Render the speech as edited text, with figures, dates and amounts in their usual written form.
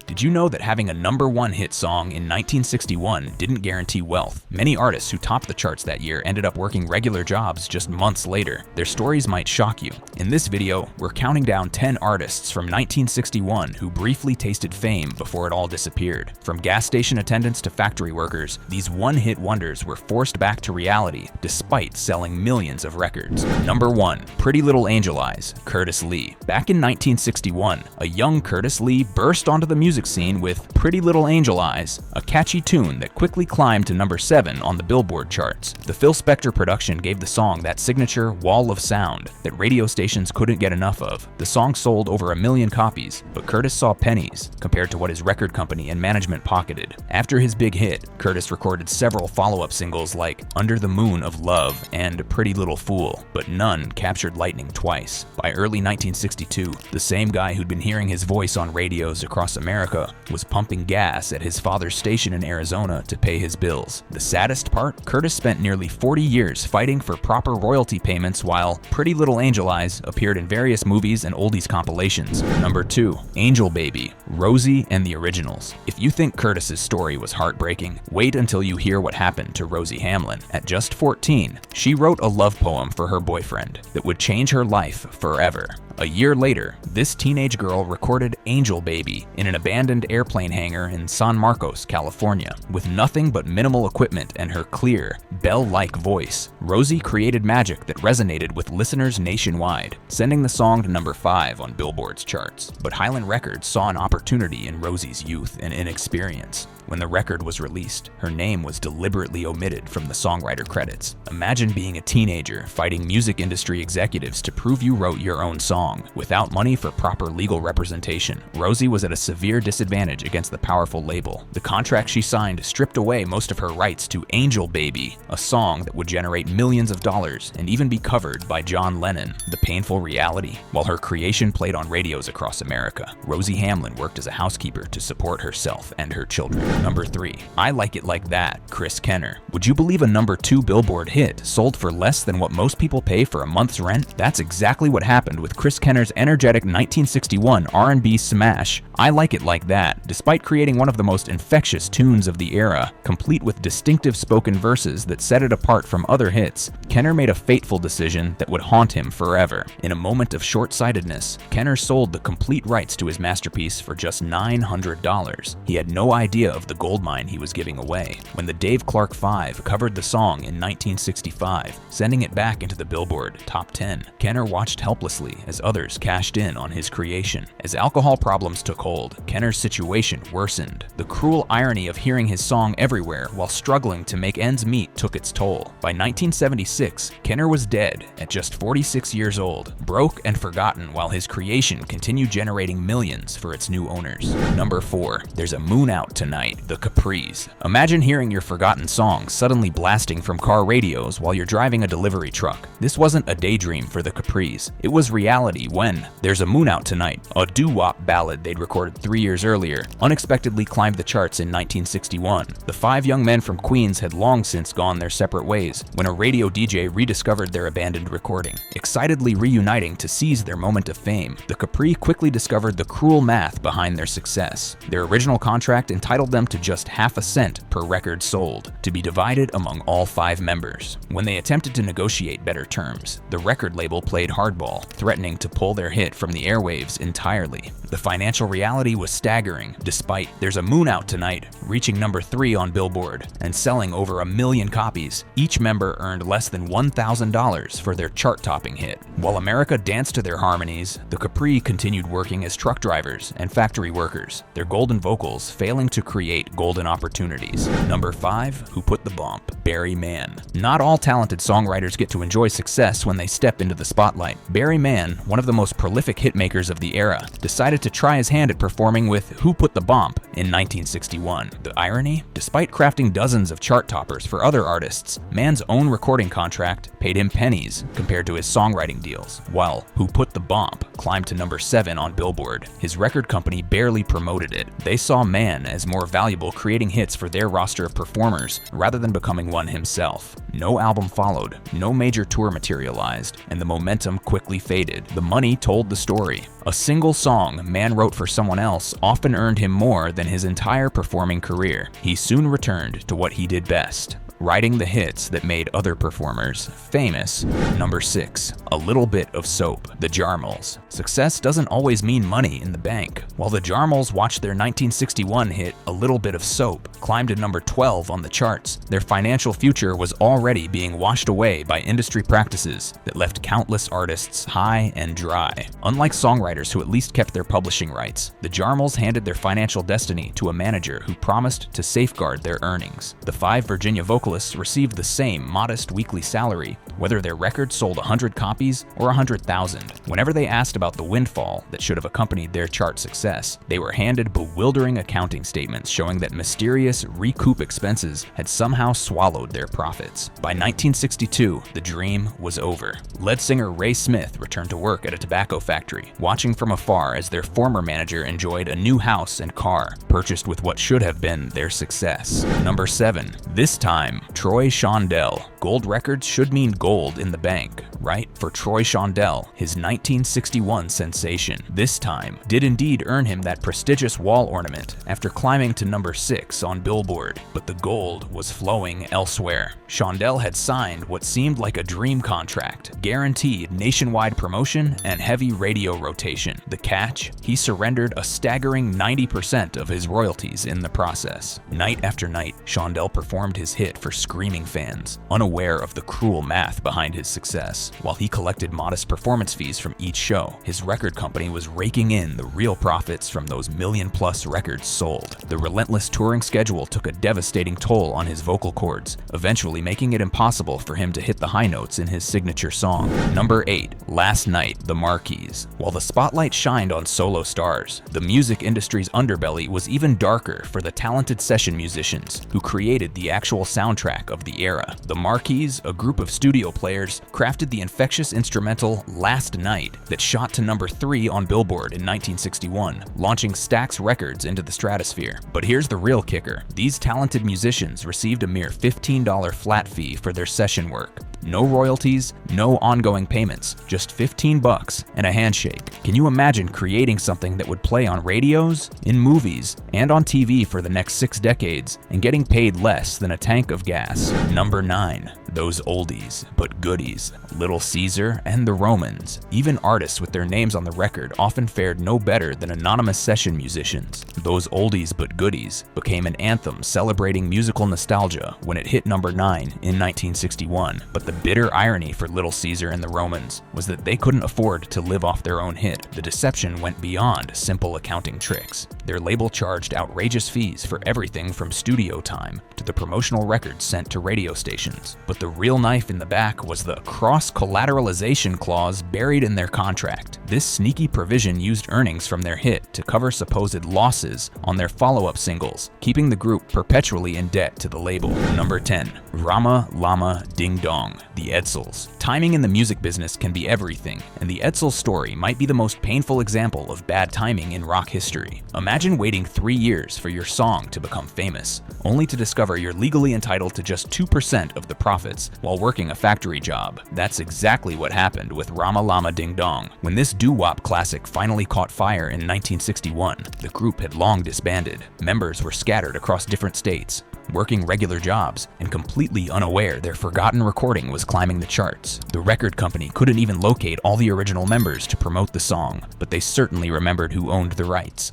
Did you know that having a #1 hit song in 1961 didn't guarantee wealth? Many artists who topped the charts that year ended up working regular jobs just months later. Their stories might shock you. In this video, we're counting down 10 artists from 1961 who briefly tasted fame before it all disappeared. From gas station attendants to factory workers, these one-hit wonders were forced back to reality despite selling millions of records. Number 1. Pretty Little Angel Eyes, Curtis Lee. Back in 1961, a young Curtis Lee burst onto the music scene with Pretty Little Angel Eyes, a catchy tune that quickly climbed to number 7 on the Billboard charts. The Phil Spector production gave the song that signature wall of sound that radio stations couldn't get enough of. The song sold over 1 million copies, but Curtis saw pennies compared to what his record company and management pocketed. After his big hit, Curtis recorded several follow-up singles like Under the Moon of Love and Pretty Little Fool, but none captured lightning twice. By early 1962, the same guy who'd been hearing his voice on radios across America was pumping gas at his father's station in Arizona to pay his bills. The saddest part? Curtis spent nearly 40 years fighting for proper royalty payments while Pretty Little Angel Eyes appeared in various movies and oldies compilations. Number 2. Angel Baby, Rosie and the Originals. If you think Curtis's story was heartbreaking, wait until you hear what happened to Rosie Hamlin. At just 14, she wrote a love poem for her boyfriend that would change her life forever. A year later, this teenage girl recorded Angel Baby in an abandoned airplane hangar in San Marcos, California. With nothing but minimal equipment and her clear, bell-like voice, Rosie created magic that resonated with listeners nationwide, sending the song to number 5 on Billboard's charts. But Highland Records saw an opportunity in Rosie's youth and inexperience. When the record was released, her name was deliberately omitted from the songwriter credits. Imagine being a teenager fighting music industry executives to prove you wrote your own song. Without money for proper legal representation, Rosie was at a severe disadvantage against the powerful label. The contract she signed stripped away most of her rights to Angel Baby, a song that would generate millions of dollars and even be covered by John Lennon. The painful reality? While her creation played on radios across America, Rosie Hamlin worked as a housekeeper to support herself and her children. Number 3. I Like It Like That, Chris Kenner. Would you believe a number 2 Billboard hit sold for less than what most people pay for a month's rent? That's exactly what happened with Chris Kenner's energetic 1961 R&B smash, I Like It Like That. Despite creating one of the most infectious tunes of the era, complete with distinctive spoken verses that set it apart from other hits, Kenner made a fateful decision that would haunt him forever. In a moment of short-sightedness, Kenner sold the complete rights to his masterpiece for just $900. He had no idea of the goldmine he was giving away. When the Dave Clark 5 covered the song in 1965, sending it back into the Billboard Top 10, Kenner watched helplessly as others cashed in on his creation. As alcohol problems took hold, Kenner's situation worsened. The cruel irony of hearing his song everywhere while struggling to make ends meet took its toll. By 1976, Kenner was dead at just 46 years old, broke and forgotten while his creation continued generating millions for its new owners. Number 4. There's a Moon Out Tonight, the Capris. Imagine hearing your forgotten song suddenly blasting from car radios while you're driving a delivery truck. This wasn't a daydream for the Capris. It was reality when There's a Moon Out Tonight, a doo-wop ballad they'd recorded 3 years earlier, unexpectedly climbed the charts in 1961. The 5 young men from Queens had long since gone their separate ways when a radio DJ rediscovered their abandoned recording. Excitedly reuniting to seize their moment of fame, the Capri quickly discovered the cruel math behind their success. Their original contract entitled them to just half a cent per record sold, to be divided among all 5 members. When they attempted to negotiate better terms, the record label played hardball, threatening to pull their hit from the airwaves entirely. The financial reality was staggering, despite There's a Moon Out Tonight reaching number 3 on Billboard and selling over 1 million copies. Each member earned less than $1,000 for their chart-topping hit. While America danced to their harmonies, the Capri continued working as truck drivers and factory workers, their golden vocals failing to create golden opportunities. Number 5, Who Put the Bomp? Barry Mann. Not all talented songwriters get to enjoy success when they step into the spotlight. Barry Mann, one of the most prolific hitmakers of the era, decided to try his hand at performing with Who Put the Bomp in 1961. The irony? Despite crafting dozens of chart toppers for other artists, Mann's own recording contract paid him pennies compared to his songwriting deals, while Who Put the Bomp climbed to number 7 on Billboard. His record company barely promoted it. They saw Mann as more valuable creating hits for their roster of performers rather than becoming one himself. No album followed, no major tour materialized, and the momentum quickly faded. The money told the story. A single song Mann wrote for someone else often earned him more than his entire performing career. He soon returned to what he did best: writing the hits that made other performers famous. Number 6. A Little Bit of Soap. The Jarmels. Success doesn't always mean money in the bank. While the Jarmels watched their 1961 hit A Little Bit of Soap climb to number 12 on the charts, their financial future was already being washed away by industry practices that left countless artists high and dry. Unlike songwriters who at least kept their publishing rights, the Jarmels handed their financial destiny to a manager who promised to safeguard their earnings. The 5 Virginia vocalists received the same modest weekly salary, whether their record sold 100 copies or 100,000. Whenever they asked about the windfall that should have accompanied their chart success, they were handed bewildering accounting statements showing that mysterious recoup expenses had somehow swallowed their profits. By 1962, the dream was over. Lead singer Ray Smith returned to work at a tobacco factory, watching from afar as their former manager enjoyed a new house and car, purchased with what should have been their success. Number 7. This time, Troy Shondell. Gold records should mean gold in the bank, right? For Troy Shondell, his 1961 sensation, This Time, did indeed earn him that prestigious wall ornament after climbing to number 6 on Billboard, but the gold was flowing elsewhere. Shondell had signed what seemed like a dream contract, guaranteed nationwide promotion and heavy radio rotation. The catch? He surrendered a staggering 90% of his royalties in the process. Night after night, Shondell performed his hit for screaming fans, unaware of the cruel math behind his success. While he collected modest performance fees from each show, his record company was raking in the real profits from those million-plus records sold. The relentless touring schedule took a devastating toll on his vocal cords, eventually making it impossible for him to hit the high notes in his signature song. Number 8. Last Night, The Marquis. While the spotlight shined on solo stars, the music industry's underbelly was even darker for the talented session musicians who created the actual soundtrack of the era. The Marquis, a group of studio players, crafted the infectious instrumental Last Night that shot to number 3 on Billboard in 1961, launching Stax Records into the stratosphere. But here's the real kicker. These talented musicians received a mere $15 flat fee for their session work. No royalties, no ongoing payments, just $15 and a handshake. Can you imagine creating something that would play on radios, in movies, and on TV for the next 6 decades and getting paid less than a tank of gas? Number 9. Those oldies but goodies. Little Caesar and the Romans. Even artists with their names on the record often fared no better than anonymous session musicians. Those oldies but goodies became an anthem celebrating musical nostalgia when it hit number 9 in 1961. But the bitter irony for Little Caesar and the Romans was that they couldn't afford to live off their own hit. The deception went beyond simple accounting tricks. Their label charged outrageous fees for everything from studio time to the promotional records sent to radio stations. But the real knife in the back was the cross-collateralization clause buried in their contract. This sneaky provision used earnings from their hit to cover supposed losses on their follow-up singles, keeping the group perpetually in debt to the label. Number 10. Rama, Lama, Ding Dong. The Edsels. Timing in the music business can be everything, and the Edsels story might be the most painful example of bad timing in rock history. Imagine waiting 3 years for your song to become famous, only to discover you're legally entitled to just 2% of the profits while working a factory job. That's exactly what happened with Rama Lama Ding Dong. When this doo-wop classic finally caught fire in 1961, the group had long disbanded. Members were scattered across different states, working regular jobs, and completely unaware their forgotten recording was climbing the charts. The record company couldn't even locate all the original members to promote the song, but they certainly remembered who owned the rights.